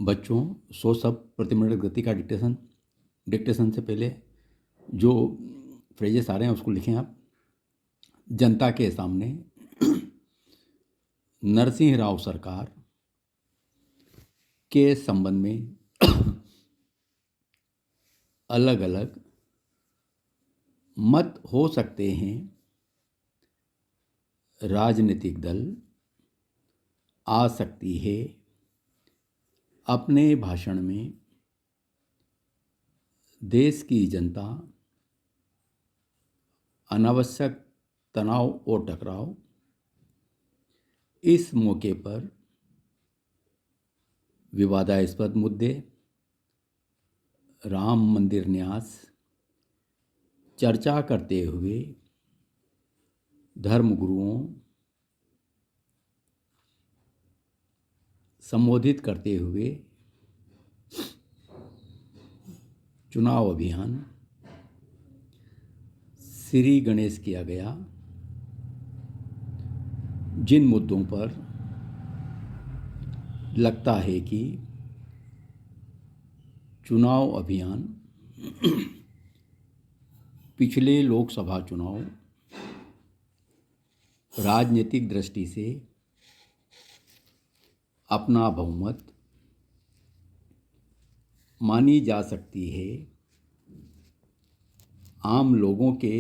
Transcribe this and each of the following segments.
बच्चों 100 शब्द प्रति मिनट गति का डिक्टेशन से पहले जो फ्रेजेस आ रहे हैं उसको लिखें आप। जनता के सामने नरसिंह राव सरकार के संबंध में अलग अलग मत हो सकते हैं। राजनीतिक दल आ सकती है अपने भाषण में देश की जनता, अनावश्यक तनाव और टकराव। इस मौके पर विवादास्पद मुद्दे, राम मंदिर न्यास चर्चा करते हुए धर्मगुरुओं संबोधित करते हुए चुनाव अभियान, श्री गणेश किया गया। जिन मुद्दों पर लगता है कि चुनाव अभियान पिछले लोकसभा चुनाव राजनीतिक दृष्टि से अपना बहुमत मानी जा सकती है, आम लोगों के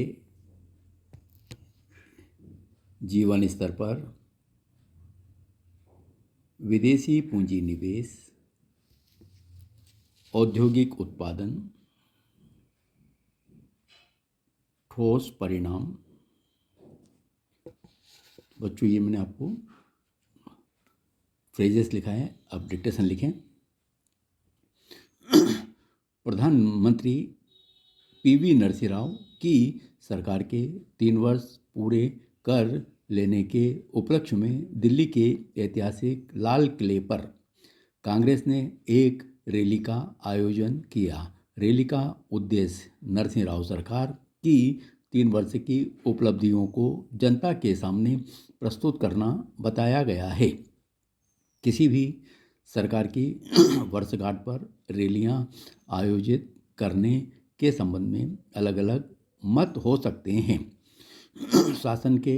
जीवन स्तर पर विदेशी पूंजी निवेश, औद्योगिक उत्पादन, ठोस परिणाम। बच्चों ये मैंने आपको फ्रेजेस लिखा है, आप डिक्टेशन लिखें। प्रधानमंत्री पीवी नरसिंह राव की सरकार के 3 वर्ष पूरे कर लेने के उपलक्ष्य में दिल्ली के ऐतिहासिक लाल किले पर कांग्रेस ने एक रैली का आयोजन किया। रैली का उद्देश्य नरसिंह राव सरकार की 3 वर्ष की उपलब्धियों को जनता के सामने प्रस्तुत करना बताया गया है। किसी भी सरकार की वर्षगांठ पर रैलियां आयोजित करने के संबंध में अलग अलग मत हो सकते हैं। शासन के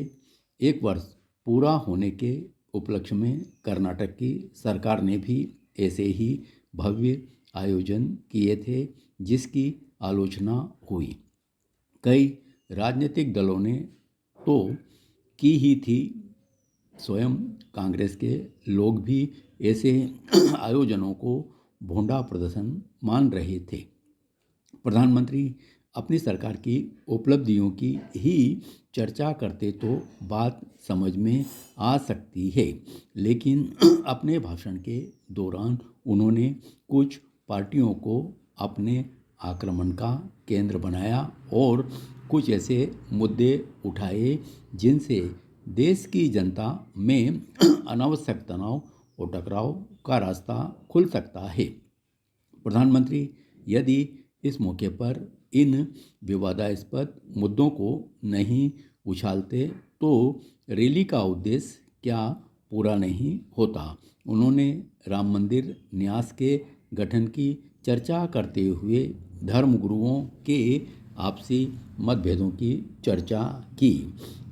1 वर्ष पूरा होने के उपलक्ष्य में कर्नाटक की सरकार ने भी ऐसे ही भव्य आयोजन किए थे, जिसकी आलोचना हुई। कई राजनीतिक दलों ने तो की ही थी। स्वयं कांग्रेस के लोग भी ऐसे आयोजनों को भोंडा प्रदर्शन मान रहे थे। प्रधानमंत्री अपनी सरकार की उपलब्धियों की ही चर्चा करते तो बात समझ में आ सकती है, लेकिन अपने भाषण के दौरान उन्होंने कुछ पार्टियों को अपने आक्रमण का केंद्र बनाया और कुछ ऐसे मुद्दे उठाए जिनसे देश की जनता में अनावश्यक तनाव और टकराव का रास्ता खुल सकता है। प्रधानमंत्री यदि इस मौके पर इन विवादास्पद मुद्दों को नहीं उछालते तो रैली का उद्देश्य क्या पूरा नहीं होता। उन्होंने राम मंदिर न्यास के गठन की चर्चा करते हुए धर्मगुरुओं के आपसी मतभेदों की चर्चा की।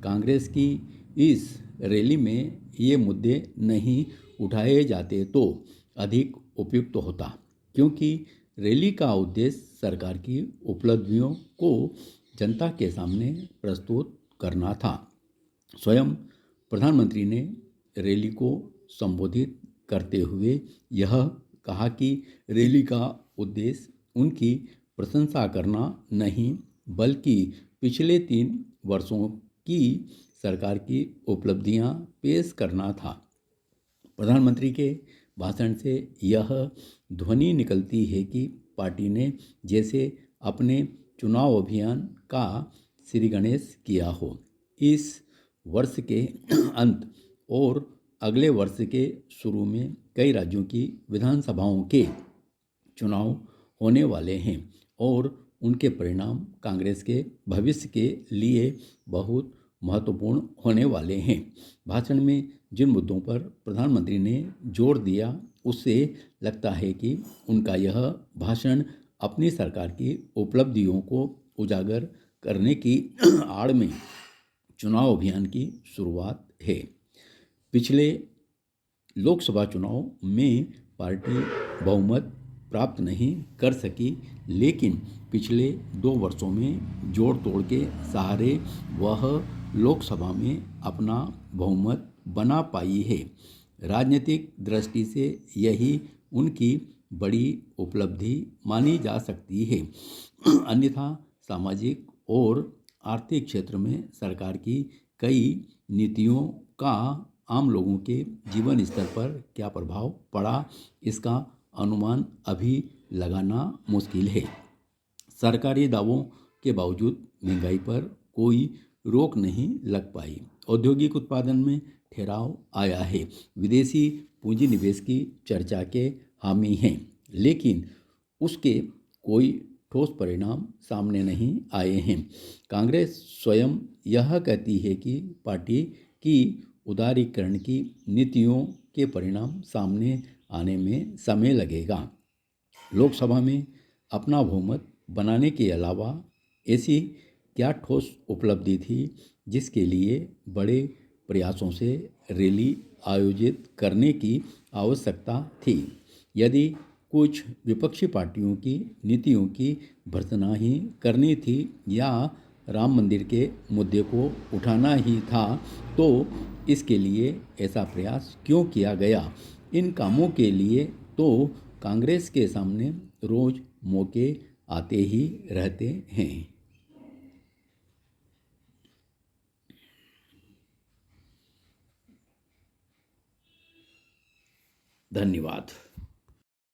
कांग्रेस की इस रैली में ये मुद्दे नहीं उठाए जाते तो अधिक उपयुक्त होता, क्योंकि रैली का उद्देश्य सरकार की उपलब्धियों को जनता के सामने प्रस्तुत करना था। स्वयं प्रधानमंत्री ने रैली को संबोधित करते हुए यह कहा कि रैली का उद्देश्य उनकी प्रशंसा करना नहीं, बल्कि पिछले 3 वर्षों की सरकार की उपलब्धियां पेश करना था। प्रधानमंत्री के भाषण से यह ध्वनि निकलती है कि पार्टी ने जैसे अपने चुनाव अभियान का श्री गणेश किया हो। इस वर्ष के अंत और अगले वर्ष के शुरू में कई राज्यों की विधानसभाओं के चुनाव होने वाले हैं और उनके परिणाम कांग्रेस के भविष्य के लिए बहुत महत्वपूर्ण होने वाले हैं। भाषण में जिन मुद्दों पर प्रधानमंत्री ने जोर दिया, उससे लगता है कि उनका यह भाषण अपनी सरकार की उपलब्धियों को उजागर करने की आड़ में चुनाव अभियान की शुरुआत है। पिछले लोकसभा चुनाव में पार्टी बहुमत प्राप्त नहीं कर सकी, लेकिन पिछले 2 वर्षों में जोड़ तोड़ के सहारे वह लोकसभा में अपना बहुमत बना पाई है। राजनीतिक दृष्टि से यही उनकी बड़ी उपलब्धि मानी जा सकती है। अन्यथा सामाजिक और आर्थिक क्षेत्र में सरकार की कई नीतियों का आम लोगों के जीवन स्तर पर क्या प्रभाव पड़ा, इसका अनुमान अभी लगाना मुश्किल है। सरकारी दावों के बावजूद महंगाई पर कोई रोक नहीं लग पाई। औद्योगिक उत्पादन में ठहराव आया है। विदेशी पूंजी निवेश की चर्चा के हामी हैं, लेकिन उसके कोई ठोस परिणाम सामने नहीं आए हैं। कांग्रेस स्वयं यह कहती है कि पार्टी की उदारीकरण की नीतियों के परिणाम सामने आने में समय लगेगा। लोकसभा में अपना बहुमत बनाने के अलावा ऐसी क्या ठोस उपलब्धि थी जिसके लिए बड़े प्रयासों से रैली आयोजित करने की आवश्यकता थी? यदि कुछ विपक्षी पार्टियों की नीतियों की भर्त्सना ही करनी थी या राम मंदिर के मुद्दे को उठाना ही था, तो इसके लिए ऐसा प्रयास क्यों किया गया? इन कामों के लिए तो कांग्रेस के सामने रोज मौके आते ही रहते हैं। धन्यवाद।